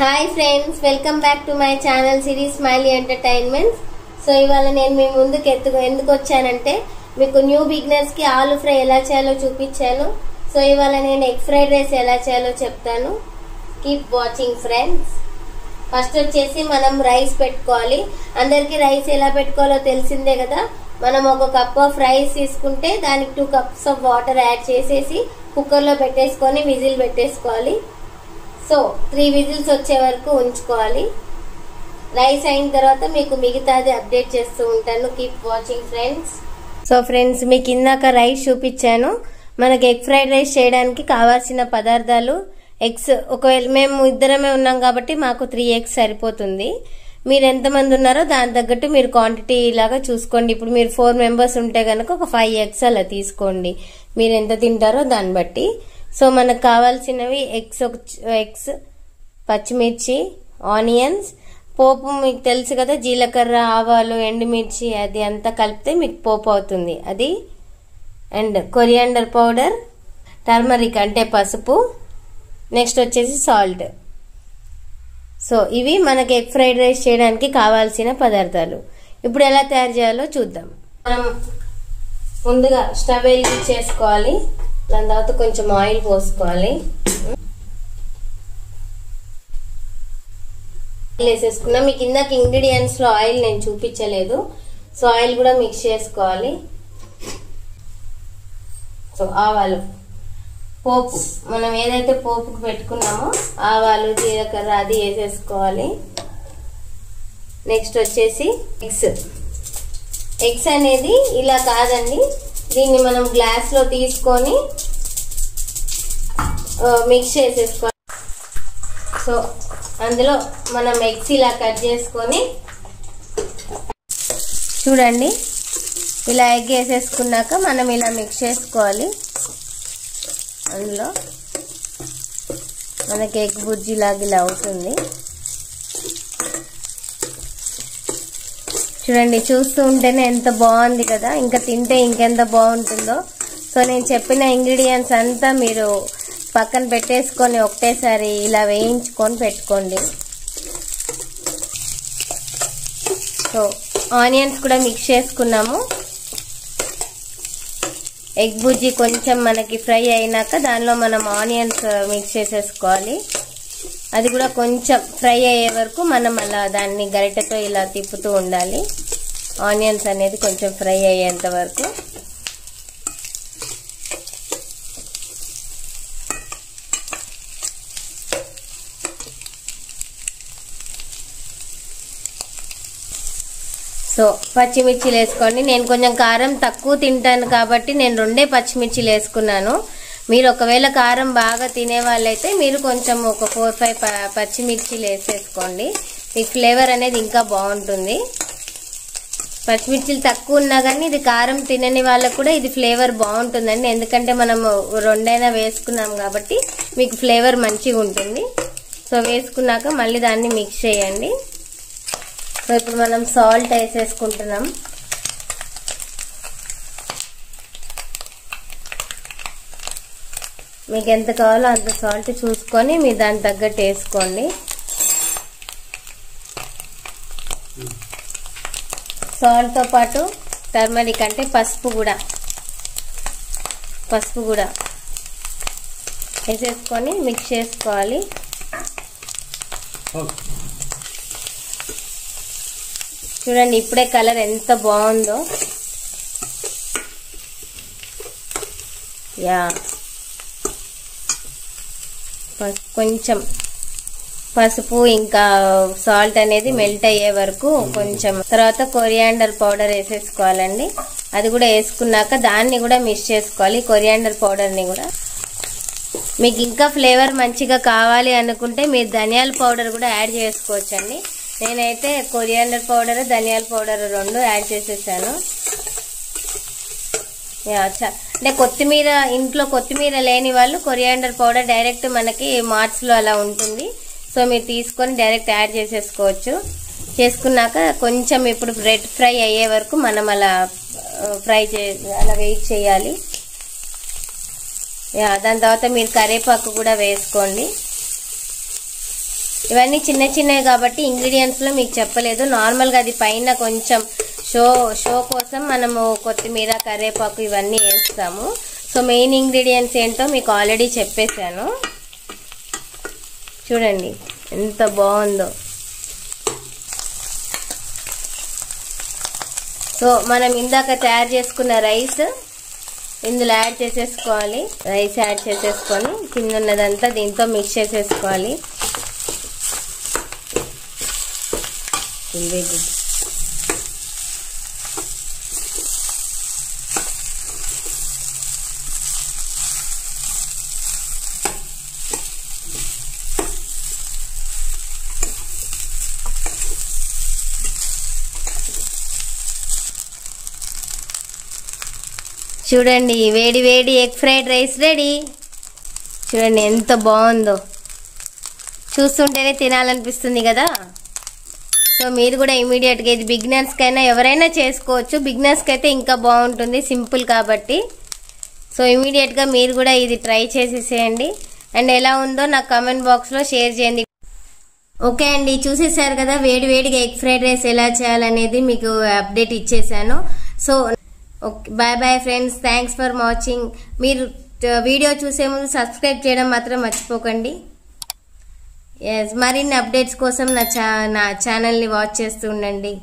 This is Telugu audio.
Hi friends, welcome back to my channel series smiley entertainments. So ఇవాళ నేను మీ ముందుకు ఎందుకు వచ్చానంటే మీకు న్యూ బిగినర్స్ కి ఆలు ఫ్రై ఎలా చేయాలో చూపించాను. సో ఇవాళ నేను ఎగ్ ఫ్రైడ్ రైస్ ఎలా చేయాలో చెప్తాను. Keep watching friends. ఫస్ట్ వచ్చేసి మనం రైస్ పెట్టుకోవాలి. అందరికి రైస్ ఎలా పెట్టుకోవాలో తెలిసిందే కదా. మనం ఒక కప్ ఆఫ్ రైస్ తీసుకుంటే దానికి 2 cups ఆఫ్ వాటర్ యాడ్ చేసేసి కుక్కర్లో పెట్టేసుకొని విజిల్ పెట్టేసుకోవాలి. సో 3 విజిల్స్ వచ్చే వరకు ఉంచుకోవాలి. రైస్ అయిన తర్వాత మీకు మిగతాది అప్డేట్ చేస్తూ ఉంటాను. Keep watching friends. So friends, మీకు ఇందాక రైస్ చూపించాను. మనకి ఎగ్ ఫ్రైడ్ రైస్ చేయడానికి కావాల్సిన పదార్థాలు ఎగ్స్. ఒకవేళ మేము ఇద్దరమే ఉన్నాం కాబట్టి మాకు 3 eggs సరిపోతుంది. మీరు ఎంతమంది ఉన్నారో దాని తగ్గట్టు మీరు క్వాంటిటీ లాగా చూసుకోండి. ఇప్పుడు మీరు 4 members ఉంటే కనుక ఒక 5 eggs అలా తీసుకోండి. మీరు ఎంత తింటారో దాన్ని బట్టి. సో మనకు కావాల్సినవి ఎగ్స్, పచ్చిమిర్చి, ఆనియన్స్, పోపు మీకు తెలుసు కదా, జీలకర్ర, ఆవాలు, ఎండుమిర్చి, అది అంతా కలిపితే మీకు పోపు అవుతుంది అది. అండ్ కొరియాండర్ పౌడర్, టర్మరిక్ అంటే పసుపు, నెక్స్ట్ వచ్చేసి సాల్ట్. సో ఇవి మనకి ఎగ్ ఫ్రైడ్ రైస్ చేయడానికి కావాల్సిన పదార్థాలు. ఇప్పుడు ఎలా తయారు చేయాలో చూద్దాం. మనం ముందుగా స్టవ్ వెలిగించేసుకోవాలి. దాని తర్వాత కొంచెం ఆయిల్ పోసుకోవాలి. వేసేసుకున్నాం. మీకు ఇందాక ఇంగ్రీడియంట్స్ లో ఆయిల్ నేను చూపించలేదు. సో ఆయిల్ కూడా మిక్స్ చేసుకోవాలి. సో ఆవాలు, పోపు, మనం ఏదైతే పోపుకు పెట్టుకున్నామో ఆవాలు, జీలకర్ర అది వేసేసుకోవాలి. నెక్స్ట్ వచ్చేసి ఎగ్స్ అనేది ఇలా కాదండి, దీన్ని మనం గ్లాస్ లో తీసుకొని మిక్స్ చేసేసుకోవాలి. సో అందులో మనం ఎగ్స్ ఇలా కట్ చేసుకొని చూడండి, ఇలా ఎగ్ వేసేసుకున్నాక మనం ఇలా మిక్స్ చేసుకోవాలి. అందులో మనకి ఎగ్ బుజ్జి లాగా ఇలా అవుతుంది. చూడండి, చూస్తూ ఉంటేనే ఎంత బాగుంది కదా, ఇంకా తింటే ఇంకెంత బాగుంటుందో. సో నేను చెప్పిన ఇంగ్రీడియంట్స్ అంతా మీరు పక్కన పెట్టేసుకొని ఒకటేసారి ఇలా వేయించుకొని పెట్టుకోండి. సో ఆనియన్స్ కూడా మిక్స్ చేసుకున్నాము. ఎగ్ బుజ్జి కొంచెం మనకి ఫ్రై అయినాక దానిలో మనం ఆనియన్స్ మిక్స్ చేసేసుకోవాలి. అది కూడా కొంచెం ఫ్రై అయ్యే వరకు మనం అలా దాన్ని గరిటెతో ఇలా తిప్పుతూ ఉండాలి. ఆనియన్స్ అనేది కొంచెం ఫ్రై అయ్యేంత వరకు. సో పచ్చిమిర్చిలు వేసుకోండి. నేను కొంచెం కారం తక్కువ తింటాను కాబట్టి నేను 2 పచ్చిమిర్చిలు వేసుకున్నాను. మీరు ఒకవేళ కారం బాగా తినే వాళ్ళైతే మీరు కొంచెం ఒక 4-5 పచ్చిమిర్చిలు వేసేసుకోండి. మీకు ఫ్లేవర్ అనేది ఇంకా బాగుంటుంది. పచ్చిమిర్చిలు తక్కువ ఉన్నా కానీ ఇది కారం తినని వాళ్ళకు కూడా ఇది ఫ్లేవర్ బాగుంటుందండి. ఎందుకంటే మనం 2 వేసుకున్నాం కాబట్టి మీకు ఫ్లేవర్ మంచిగా ఉంటుంది. సో వేసుకున్నాక మళ్ళీ దాన్ని మిక్స్ చేయండి. సో ఇప్పుడు మనం సాల్ట్ వేసేసుకుంటున్నాం. మీకు ఎంత కావాలో అంత సాల్ట్ చూసుకొని మీరు దానికి తగ్గట్టు వేసుకోండి. సాల్ట్తో పాటు టర్మరిక్ అంటే పసుపు కూడా వేసేసుకొని మిక్స్ చేసుకోవాలి. చూడండి, ఇప్పుడే కలర్ ఎంత బాగుందో. కొంచెం పసుపు ఇంకా సాల్ట్ అనేది మెల్ట్ అయ్యే వరకు కొంచెం తర్వాత కొరియాండర్ పౌడర్ వేసేసుకోవాలండి. అది కూడా వేసుకున్నాక దాన్ని కూడా మిక్స్ చేసుకోవాలి. కొరియాండర్ పౌడర్ని కూడా మీకు ఇంకా ఫ్లేవర్ మంచిగా కావాలి అనుకుంటే మీరు ధనియాల పౌడర్ కూడా యాడ్ చేసుకోవచ్చండి. నేనైతే కొరియాండర్ పౌడర్, ధనియాల పౌడర్ 2 యాడ్ చేసేసాను. అంటే కొత్తిమీర, ఇంట్లో కొత్తిమీర లేని వాళ్ళు కొరియాండర్ పౌడర్ డైరెక్ట్ మనకి మార్ట్స్లో అలా ఉంటుంది. సో మీరు తీసుకొని డైరెక్ట్ యాడ్ చేసేసుకోవచ్చు. చేసుకున్నాక కొంచెం ఇప్పుడు బ్రెడ్ ఫ్రై అయ్యే వరకు మనం అలా అలా వెయిట్ చేయాలి. దాని తర్వాత మీరు కరివేపాకు కూడా వేసుకోండి. ఇవన్నీ చిన్న చిన్నవి కాబట్టి ఇంగ్రీడియంట్స్లో మీకు చెప్పలేదు. నార్మల్గా అది పైన కొంచెం షో కోసం మనము కొత్తిమీర, కరివేపాకు ఇవన్నీ వేస్తాము. సో మెయిన్ ఇంగ్రీడియంట్స్ ఏంటో మీకు ఆల్రెడీ చెప్పేశాను. చూడండి ఎంత బాగుందో. సో మనం ఇందాక తయారు చేసుకున్న రైస్ ఇందులో యాడ్ చేసేసుకోవాలి. రైస్ యాడ్ చేసేసుకొని కింద ఉన్నదంతా దీంతో మిక్స్ చేసేసుకోవాలి. చూడండి వేడి వేడి ఎగ్ ఫ్రైడ్ రైస్ రెడీ. చూడండి ఎంత బాగుందో, చూస్తుంటేనే తినాలనిపిస్తుంది కదా. సో మీరు కూడా ఇమీడియట్గా, ఇది బిగినర్స్కైనా ఎవరైనా చేసుకోవచ్చు, బిగినర్స్కి అయితే ఇంకా బాగుంటుంది సింపుల్ కాబట్టి. సో ఇమీడియట్గా మీరు కూడా ఇది ట్రై చేసేసేయండి. అండ్ ఎలా ఉందో నాకు కామెంట్ బాక్స్లో షేర్ చేయండి. ఓకే అండి, చూసేసారు కదా వేడి వేడిగా ఎగ్ ఫ్రైడ్ రైస్ ఎలా చేయాలనేది మీకు అప్డేట్ ఇచ్చేసాను. So okay, bye bye friends, thanks for watching. మీరు వీడియో చూసే ముందు సబ్స్క్రైబ్ చేయడం మాత్రం మర్చిపోకండి. మరిన్ని అప్డేట్స్ కోసం నా ఛానల్ని వాచ్ చేస్తూ ఉండండి.